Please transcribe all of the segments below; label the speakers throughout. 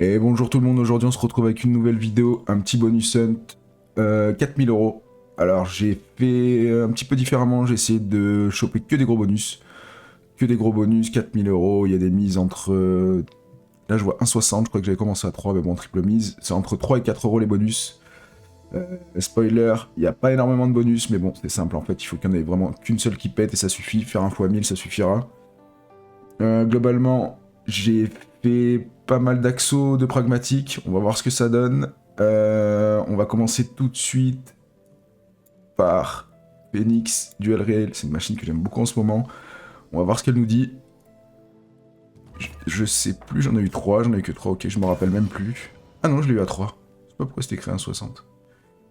Speaker 1: Et bonjour tout le monde, aujourd'hui on se retrouve avec une nouvelle vidéo, un petit bonus hunt, 4000 euros. Alors j'ai fait un petit peu différemment, j'ai essayé de choper que des gros bonus. Que des gros bonus, 4000 euros, il y a des mises entre... là je vois 1,60, je crois que j'avais commencé à 3, mais bon, triple mise. C'est entre 3 et 4 euros les bonus. Spoiler, il n'y a pas énormément de bonus, mais bon, c'est simple en fait, il faut qu'il n'y en ait vraiment qu'une seule qui pète et ça suffit. Faire un x 1000, ça suffira. Globalement, j'ai fait pas mal d'axos de pragmatique. On va voir ce que ça donne. On va commencer tout de suite par Phoenix Duel Réel. C'est une machine que j'aime beaucoup en ce moment. On va voir ce qu'elle nous dit. Je sais plus, j'en ai eu 3. J'en ai eu que 3, ok, je me rappelle même plus. Ah non, je l'ai eu à 3. Je sais pas pourquoi c'était écrit à 60.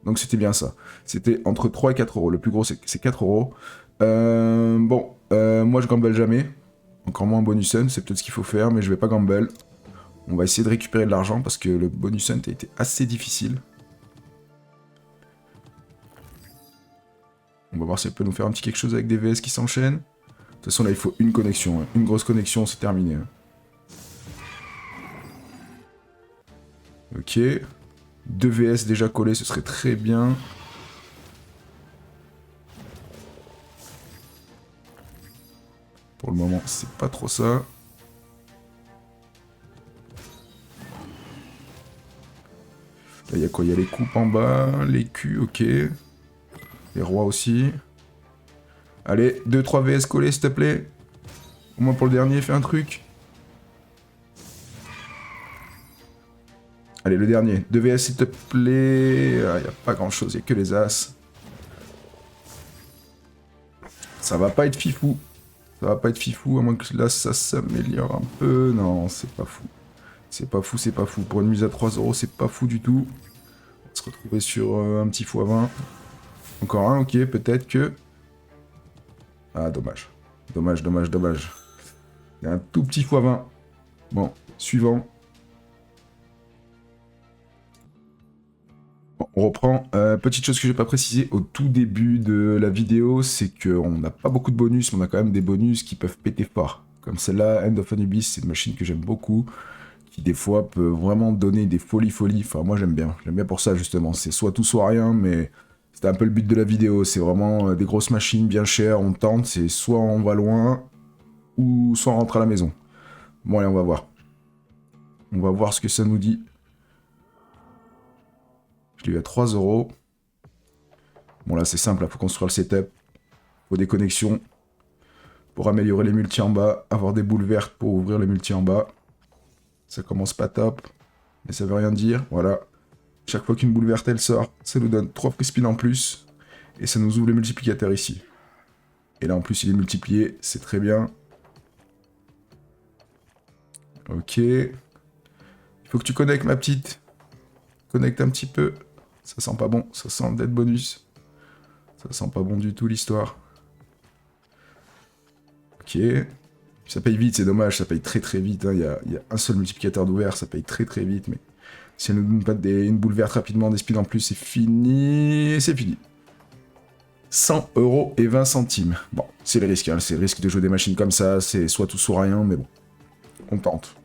Speaker 1: Donc c'était bien ça. C'était entre 3 et 4 euros. Le plus gros, c'est 4 euros. Moi je gamble jamais. Encore moins un bonus hunt, c'est peut-être ce qu'il faut faire, mais je vais pas gamble. On va essayer de récupérer de l'argent parce que le bonus hunt a été assez difficile. On va voir si elle peut nous faire un petit quelque chose avec des VS qui s'enchaînent. De toute façon là il faut une connexion, hein. Une grosse connexion, c'est terminé. Hein. Ok. 2 VS déjà collés, ce serait très bien. Pour le moment, c'est pas trop ça. Là, il y a quoi? Il y a les coupes en bas, les culs, ok. Les rois aussi. Allez, 2-3 VS collés, s'il te plaît. Au moins pour le dernier, fais un truc. Allez, le dernier. 2 VS, s'il te plaît. Ah, y a pas grand-chose, y a que les as. Ça va pas être fifou. Ça va pas être fifou, à moins que là, ça s'améliore un peu. Non, c'est pas fou. C'est pas fou, c'est pas fou. Pour une mise à 3 euros, c'est pas fou du tout. On va se retrouver sur un petit x20. Encore un, ok, peut-être que... Ah, dommage. Dommage, dommage, dommage. Il y a un tout petit x20. Bon, suivant. Bon, on reprend. Petite chose que j'ai pas précisé au tout début de la vidéo, c'est qu'on n'a pas beaucoup de bonus, mais on a quand même des bonus qui peuvent péter fort. Comme celle-là, End of Anubis, c'est une machine que j'aime beaucoup, qui des fois peut vraiment donner des folies. Enfin, moi j'aime bien. J'aime bien pour ça justement. C'est soit tout, soit rien, mais c'était un peu le but de la vidéo. C'est vraiment des grosses machines bien chères, on tente, c'est soit on va loin, ou soit on rentre à la maison. Bon, allez, on va voir. On va voir ce que ça nous dit. Je l'ai eu à 3 euros. Bon, là, c'est simple, il faut construire le setup. Faut des connexions pour améliorer les multis en bas, avoir des boules vertes pour ouvrir les multis en bas. Ça commence pas top, mais ça veut rien dire. Voilà. Chaque fois qu'une boule verte, elle sort, ça nous donne 3 free spins en plus. Et ça nous ouvre les multiplicateurs ici. Et là, en plus, il est multiplié, c'est très bien. Ok. Il faut que tu connectes, ma petite. Connecte un petit peu. Ça sent pas bon, ça sent dead bonus. Ça sent pas bon du tout l'histoire. Ok. Ça paye vite, c'est dommage, ça paye très vite. Hein. Il y a un seul multiplicateur d'ouvert, ça paye très vite. Mais si elle ne nous donne pas une boule verte rapidement, des speeds en plus, c'est fini. C'est fini. 100 euros et 20 centimes. Bon, c'est le risque, hein. C'est le risque de jouer des machines comme ça. C'est soit tout, soit rien, mais bon. On tente.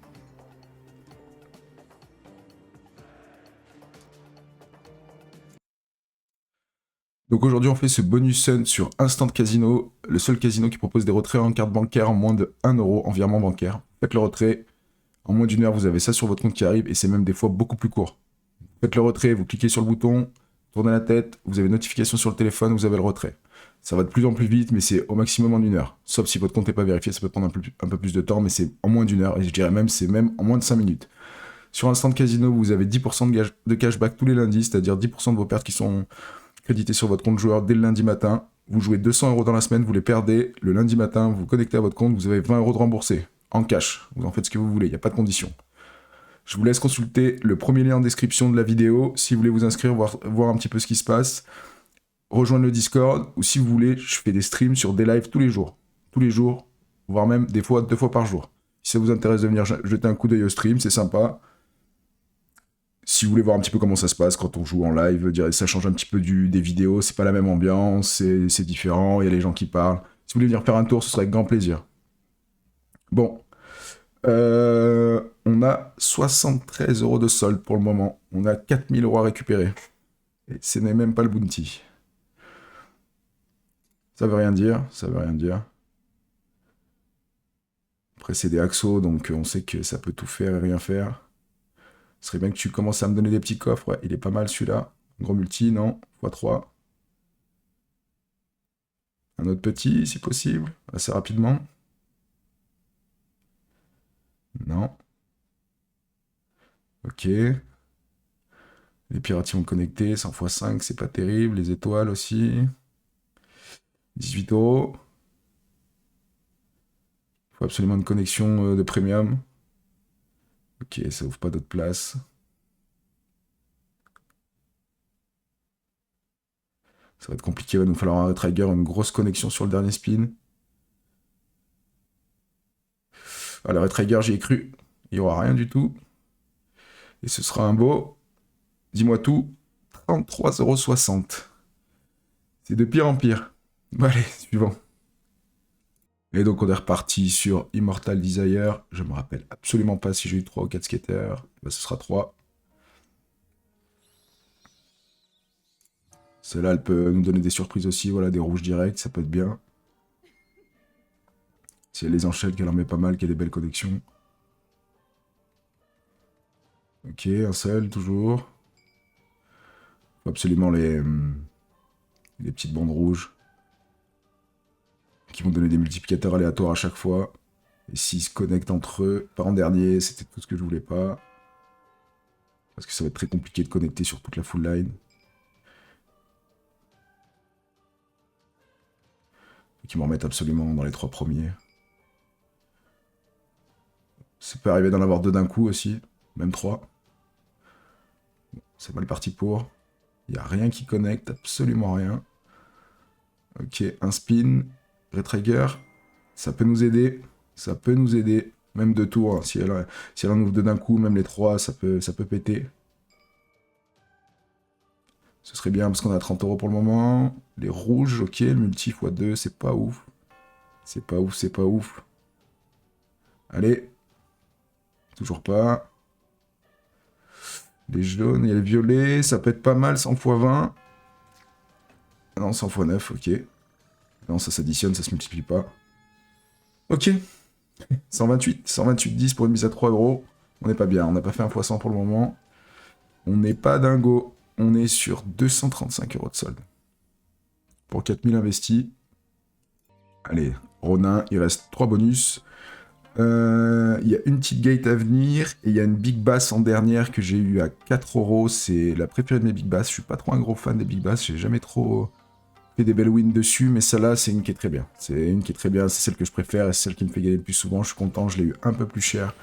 Speaker 1: Donc aujourd'hui, on fait ce bonus hunt sur Instant Casino, le seul casino qui propose des retraits en carte bancaire en moins de 1 euro en virement bancaire. Faites le retrait, en moins d'une heure, vous avez ça sur votre compte qui arrive, et c'est même des fois beaucoup plus court. Faites le retrait, vous cliquez sur le bouton, tournez la tête, vous avez une notification sur le téléphone, vous avez le retrait. Ça va de plus en plus vite, mais c'est au maximum en une heure. Sauf si votre compte n'est pas vérifié, ça peut prendre un peu plus de temps, mais c'est en moins d'une heure, et je dirais même, c'est même en moins de 5 minutes. Sur Instant Casino, vous avez 10% de cashback tous les lundis, c'est-à-dire 10% de vos pertes qui sont crédité sur votre compte joueur dès le lundi matin. Vous jouez 200 euros dans la semaine, vous les perdez. Le lundi matin, vous vous connectez à votre compte, vous avez 20 euros de remboursé. En cash. Vous en faites ce que vous voulez, il n'y a pas de condition. Je vous laisse consulter le premier lien en description de la vidéo. Si vous voulez vous inscrire, voir un petit peu ce qui se passe. Rejoindre le Discord. Ou si vous voulez, je fais des streams sur des lives tous les jours. Tous les jours. Voire même des fois 2 fois par jour. Si ça vous intéresse de venir jeter un coup d'œil au stream, c'est sympa. Si vous voulez voir un petit peu comment ça se passe quand on joue en live, ça change un petit peu des vidéos, c'est pas la même ambiance, c'est différent, il y a les gens qui parlent. Si vous voulez venir faire un tour, ce serait avec grand plaisir. Bon. on a 73 € de solde pour le moment. On a 4000 € à récupérer. Et ce n'est même pas le bounty. Ça veut rien dire, ça veut rien dire. Après, c'est des Axos, donc on sait que ça peut tout faire et rien faire. Ce serait bien que tu commences à me donner des petits coffres. Ouais, il est pas mal celui-là. Gros multi, non. x3. Un autre petit, si possible. Assez rapidement. Non. Ok. Les pirates vont connecter. 100 x 5, c'est pas terrible. Les étoiles aussi. 18 €. Il faut absolument une connexion de premium. Ok, ça ouvre pas d'autres places. Ça va être compliqué, il va nous falloir un Retrigger, une grosse connexion sur le dernier spin. Ah, le Retrigger, j'y ai cru. Il n'y aura rien du tout. Et ce sera un beau. Dis-moi tout. 33,60 €. C'est de pire en pire. Bon, allez, suivant. Et donc on est reparti sur Immortal Desire. Je me rappelle absolument pas si j'ai eu 3 ou 4 skaters. Bah, ce sera 3. Celle-là, elle peut nous donner des surprises aussi. Voilà, des rouges directs, ça peut être bien. Si elle les enchaîne, qu'elle en met pas mal, qu'elle a des belles connexions. Ok, un seul, toujours. Faut absolument les petites bandes rouges. Qui vont donner des multiplicateurs aléatoires à chaque fois. Et s'ils se connectent entre eux, pas en dernier, c'était tout ce que je voulais pas. Parce que ça va être très compliqué de connecter sur toute la full line. Et qu'ils m'en mettent absolument dans les 3 premiers. Ça peut arriver d'en avoir 2 d'un coup aussi, même 3. C'est mal parti pour. Il n'y a rien qui connecte, absolument rien. Ok, un spin, Retrigger, ça peut nous aider. Ça peut nous aider, même 2 tours. Hein. Si elle en ouvre 2 d'un coup, même les 3, ça peut péter. Ce serait bien parce qu'on a 30 € pour le moment. Les rouges, ok, le multi x2, c'est pas ouf. C'est pas ouf, c'est pas ouf. Allez. Toujours pas. Les jaunes, il y a les violets, ça peut être pas mal, 100 x 20. Ah non, 100 x 9, ok. Non, ça s'additionne, ça se multiplie pas. Ok. 128, 10 pour une mise à 3 €. On n'est pas bien, on n'a pas fait un x 100 pour le moment. On n'est pas dingo. On est sur 235 € de solde. Pour 4000 investis. Allez, Ronin, il reste 3 bonus. Il y a une petite gate à venir, et il y a une Big Bass en dernière que j'ai eu à 4 €. C'est la préférée de mes Big Bass. Je suis pas trop un gros fan des Big Bass, j'ai jamais trop fait des belles wins dessus, mais celle-là, c'est une qui est très bien. C'est une qui est très bien, c'est celle que je préfère, et c'est celle qui me fait gagner le plus souvent. Je suis content, je l'ai eu un peu plus cher.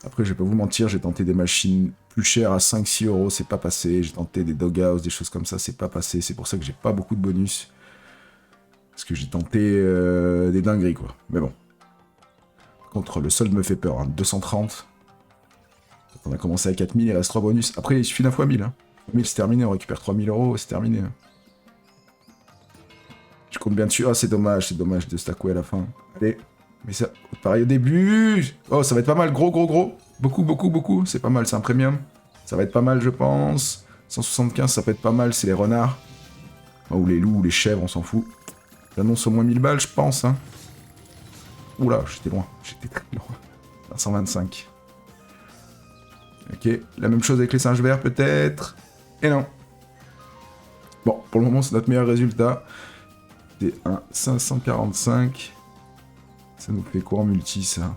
Speaker 1: Après, je vais pas vous mentir, j'ai tenté des machines plus chères à 5-6 €, c'est pas passé. J'ai tenté des Doghouse, des choses comme ça, c'est pas passé. C'est pour ça que j'ai pas beaucoup de bonus. Parce que j'ai tenté des dingueries, quoi. Mais bon. Par contre, le solde me fait peur, hein. 230. On a commencé à 4000, il reste 3 bonus. Après, il suffit d'un fois 1000. Hein. 1000, c'est terminé, on récupère 3000 €, c'est terminé. Hein. Je compte bien dessus. Ah, c'est dommage de stacker à la fin. Allez. Mais ça, pareil au début. Oh, ça va être pas mal. Gros, gros, gros. Beaucoup, beaucoup, beaucoup. C'est pas mal, c'est un premium. Ça va être pas mal, je pense. 175, ça peut être pas mal, c'est les renards. Oh, ou les loups, ou les chèvres, on s'en fout. J'annonce au moins 1000 balles, je pense. Hein. Oula, j'étais loin. J'étais très loin. 125. Ok, la même chose avec les singes verts, peut-être. Et non. Bon, pour le moment, c'est notre meilleur résultat. C'est un 545. Ça nous fait quoi en multi, ça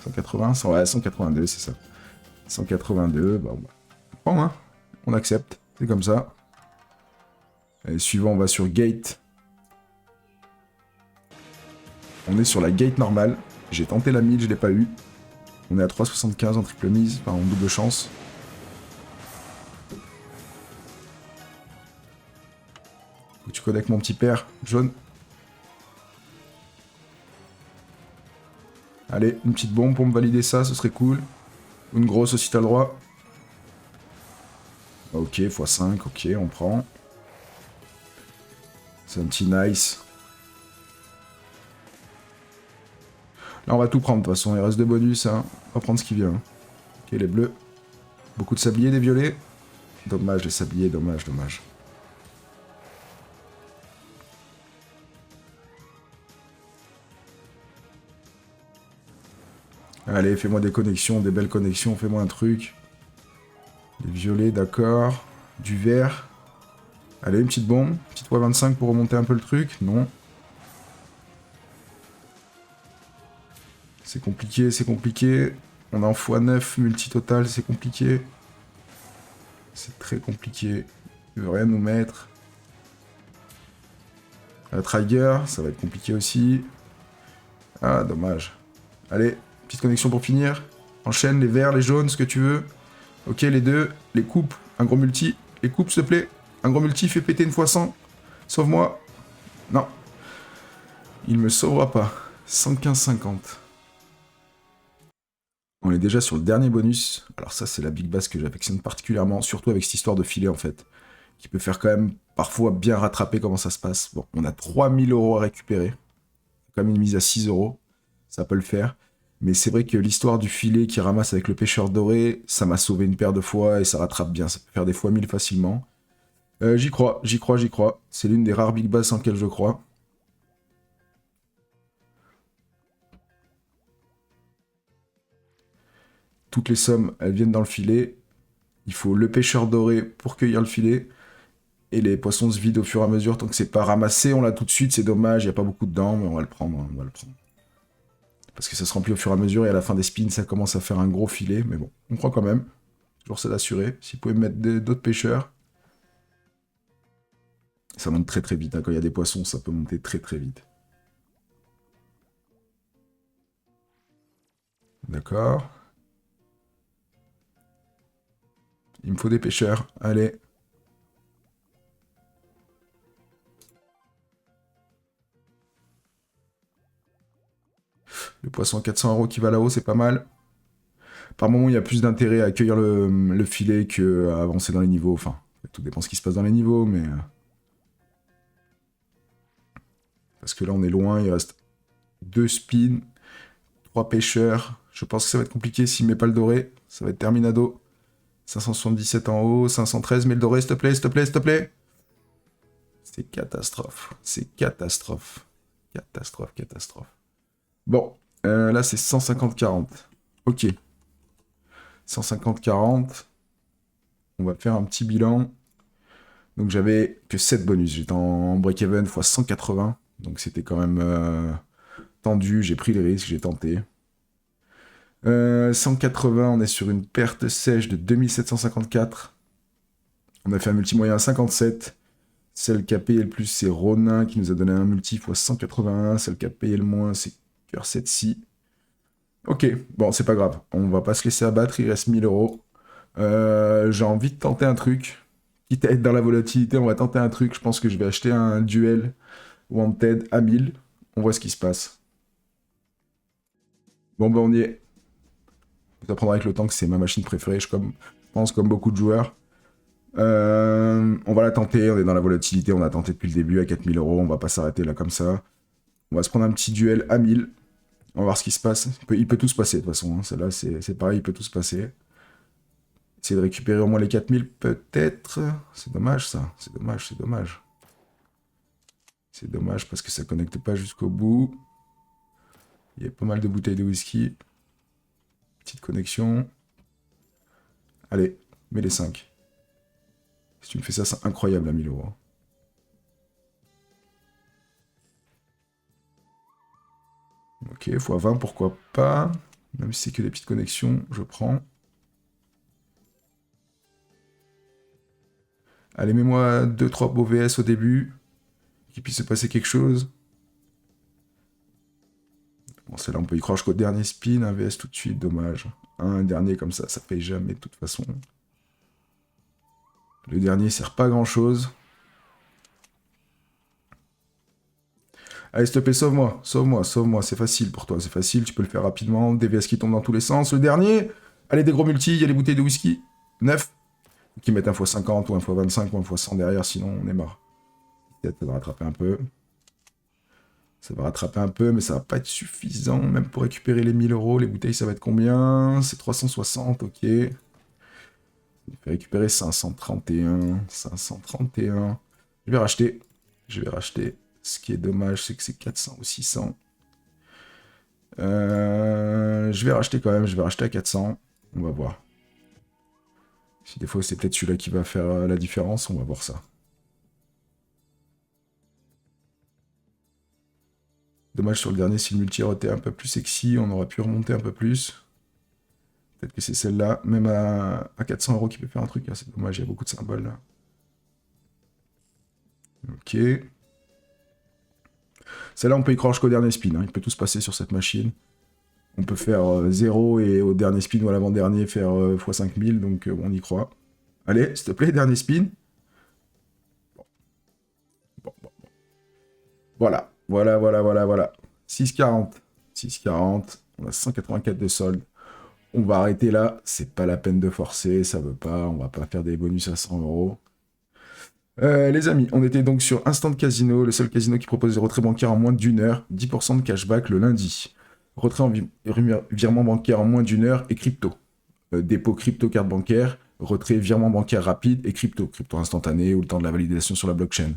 Speaker 1: 180 ouais, 182, c'est ça. 182, bah, on prend, hein. On accepte, c'est comme ça. Allez, suivant, on va sur Gate. On est sur la Gate normale. J'ai tenté la 1000, je l'ai pas eu. On est à 3,75 en triple mise, enfin en double chance. Faut que tu connectes mon petit père, jaune. Allez, une petite bombe pour me valider ça, ce serait cool. Une grosse aussi, t'as le droit. Ok, x5, ok, on prend. C'est un petit nice. Là, on va tout prendre, de toute façon, il reste 2 bonus, hein. On va prendre ce qui vient. les bleus. Beaucoup de sabliers, des violets. Dommage les sabliers, dommage, dommage. Allez, fais-moi des connexions, des belles connexions, fais-moi un truc. Les violets, d'accord. Du vert. Allez, une petite bombe. Petite x25 pour remonter un peu le truc. Non. C'est compliqué, c'est compliqué. On est en x9 multi-total, c'est compliqué. C'est très compliqué. Il veut rien nous mettre. La Trigger, ça va être compliqué aussi. Ah, dommage. Allez, petite connexion pour finir. Enchaîne les verts, les jaunes, ce que tu veux. Ok, les deux. Les coupes, un gros multi. Les coupes, s'il te plaît. Un gros multi, fais péter une fois 100. Sauve-moi. Non. Il me sauvera pas. 115,50. On est déjà sur le dernier bonus. Alors ça, c'est la Big Bass que j'affectionne particulièrement, surtout avec cette histoire de filet, en fait, qui peut faire quand même parfois bien rattraper comment ça se passe. Bon, on a 3000 € à récupérer. Comme une mise à 6 €. Ça peut le faire. Mais c'est vrai que l'histoire du filet qui ramasse avec le pêcheur doré, ça m'a sauvé une paire de fois et ça rattrape bien. Ça peut faire des fois 1000 facilement. J'y crois, j'y crois, j'y crois. C'est l'une des rares Big Bass en lesquelles je crois. Toutes les sommes, elles viennent dans le filet. Il faut le pêcheur doré pour cueillir le filet. Et les poissons se vident au fur et à mesure. Tant que c'est pas ramassé, on l'a tout de suite. C'est dommage, il n'y a pas beaucoup dedans, mais on va le prendre. On va le prendre. Parce que ça se remplit au fur et à mesure. Et à la fin des spins, ça commence à faire un gros filet. Mais bon, on croit quand même. Toujours ça d'assurer. Si vous pouvez mettre d'autres pêcheurs. Ça monte très très vite. Hein. Quand il y a des poissons, ça peut monter très très vite. D'accord. Il me faut des pêcheurs. Allez. Le poisson à 400 € qui va là-haut, c'est pas mal. Par moment, il y a plus d'intérêt à accueillir le filet qu'à avancer dans les niveaux. Enfin, tout dépend ce qui se passe dans les niveaux, mais... Parce que là, on est loin, il reste 2 spins, 3 pêcheurs. Je pense que ça va être compliqué s'il met pas le doré. Ça va être terminado. 577 en haut, 513, mais le doré, s'il te plaît, s'il te plaît, s'il te plaît. C'est catastrophe. C'est catastrophe. Catastrophe, catastrophe. Bon, là, c'est 150-40. Ok. 150-40. On va faire un petit bilan. Donc j'avais que 7 bonus. J'étais en break-even x 180. Donc c'était quand même tendu. J'ai pris les risques, j'ai tenté. 180, on est sur une perte sèche de 2754. On a fait un multi-moyen à 57. Celle qui a payé le plus, c'est Ronin qui nous a donné un multi x 181. Celle qui a payé le moins, c'est Cœur 7 Ok, bon, c'est pas grave. On va pas se laisser abattre, il reste 1000 €. J'ai envie de tenter un truc. Quitte à être dans la volatilité, on va tenter un truc. Je pense que je vais acheter un duel Wanted à 1000. On voit ce qui se passe. Bon, ben on y est. Vous apprendrez avec le temps que c'est ma machine préférée, je pense comme beaucoup de joueurs. On va la tenter, on est dans la volatilité, on a tenté depuis le début à 4000 €, on va pas s'arrêter là comme ça. On va se prendre un petit duel à 1000. On va voir ce qui se passe. Il peut tout se passer de toute façon, hein. Celle-là c'est pareil, il peut tout se passer. Essayer de récupérer au moins les 4000 peut-être. C'est dommage ça, c'est dommage, c'est dommage. C'est dommage parce que ça connecte pas jusqu'au bout. Il y a pas mal de bouteilles de whisky. Petite connexion. Allez, mets les 5. Si tu me fais ça, c'est incroyable à 1000 €. Ok, x20, pourquoi pas. Même si c'est que des petites connexions, je prends. Allez, mets-moi 2-3 beaux VS au début. Qu'il puisse se passer quelque chose. Bon, celle-là, on peut y croire jusqu'au dernier spin. Un VS tout de suite, dommage. Un dernier comme ça paye jamais de toute façon. Le dernier sert pas à grand-chose. Allez, s'il te plaît, sauve-moi, sauve-moi, sauve-moi. C'est facile pour toi, c'est facile, tu peux le faire rapidement. Des VS qui tombent dans tous les sens. Le dernier, allez, des gros multis, il y a les bouteilles de whisky. 9. Qui mettent un x50 ou un x25 ou un x100 derrière, sinon on est mort. Peut-être de rattraper un peu. Ça va rattraper un peu, mais ça va pas être suffisant, même pour récupérer les 1000 euros. Les bouteilles, ça va être combien? C'est 360, ok. Il fait récupérer 531, 531. Je vais racheter. Je vais racheter. Ce qui est dommage, c'est que c'est 400 ou 600. Je vais racheter quand même. Je vais racheter à 400. On va voir. Si des fois, c'est peut-être celui-là qui va faire la différence, on va voir ça. Dommage sur le dernier, si le multi aurait été un peu plus sexy, on aurait pu remonter un peu plus. Peut-être que c'est celle-là, même à 400 euros qui peut faire un truc. Hein, c'est dommage, il y a beaucoup de symboles là. Ok. Celle-là, on peut y croire jusqu'au dernier spin. Hein. Il peut tout se passer sur cette machine. On peut faire 0 et au dernier spin ou à l'avant-dernier faire x 5000. Donc on y croit. Allez, s'il te plaît, dernier spin. Bon. Voilà. Voilà. 6,40. 6,40. On a 184 de solde. On va arrêter là. C'est pas la peine de forcer. Ça veut pas. On va pas faire des bonus à 100 euros. Les amis, on était donc sur Instant Casino, le seul casino qui propose des retraits bancaires en moins d'une heure, 10% de cashback le lundi. Retrait en virement bancaire en moins d'une heure et crypto. Dépôt crypto carte bancaire, retrait virement bancaire rapide et crypto instantané ou le temps de la validation sur la blockchain.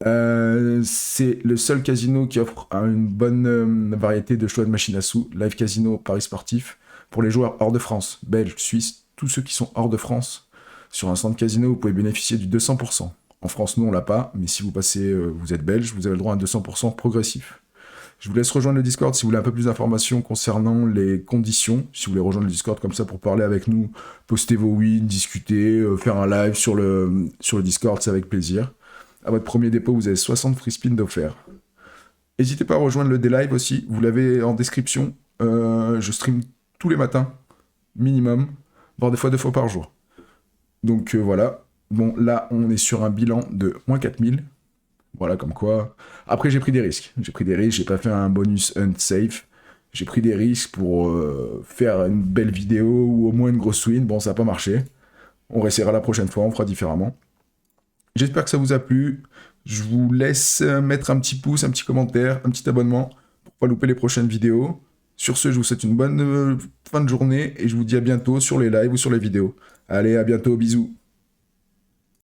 Speaker 1: C'est le seul casino qui offre une bonne variété de choix de machines à sous, live casino, paris sportif, pour les joueurs hors de France, belges, suisses, tous ceux qui sont hors de France. Sur Instant Casino, vous pouvez bénéficier du 200%. En France, nous, on l'a pas, mais si vous passez, vous êtes belge, vous avez le droit à un 200% progressif. Je vous laisse rejoindre le Discord si vous voulez un peu plus d'informations concernant les conditions. Si vous voulez rejoindre le Discord comme ça pour parler avec nous, poster vos wins, discuter, faire un live sur le Discord, c'est avec plaisir. À votre premier dépôt, vous avez 60 free spins d'offert. N'hésitez pas à rejoindre le D-Live aussi, vous l'avez en description. Je stream tous les matins, minimum, voire des fois 2 fois par jour. Donc voilà. Bon, là, on est sur un bilan de moins 4000. Voilà, comme quoi. Après, j'ai pris des risques. J'ai pas fait un bonus hunt safe. J'ai pris des risques pour faire une belle vidéo ou au moins une grosse win. Bon, ça n'a pas marché. On réessayera la prochaine fois, on fera différemment. J'espère que ça vous a plu. Je vous laisse mettre un petit pouce, un petit commentaire, un petit abonnement pour pas louper les prochaines vidéos. Sur ce, je vous souhaite une bonne fin de journée et je vous dis à bientôt sur les lives ou sur les vidéos. Allez, à bientôt, bisous.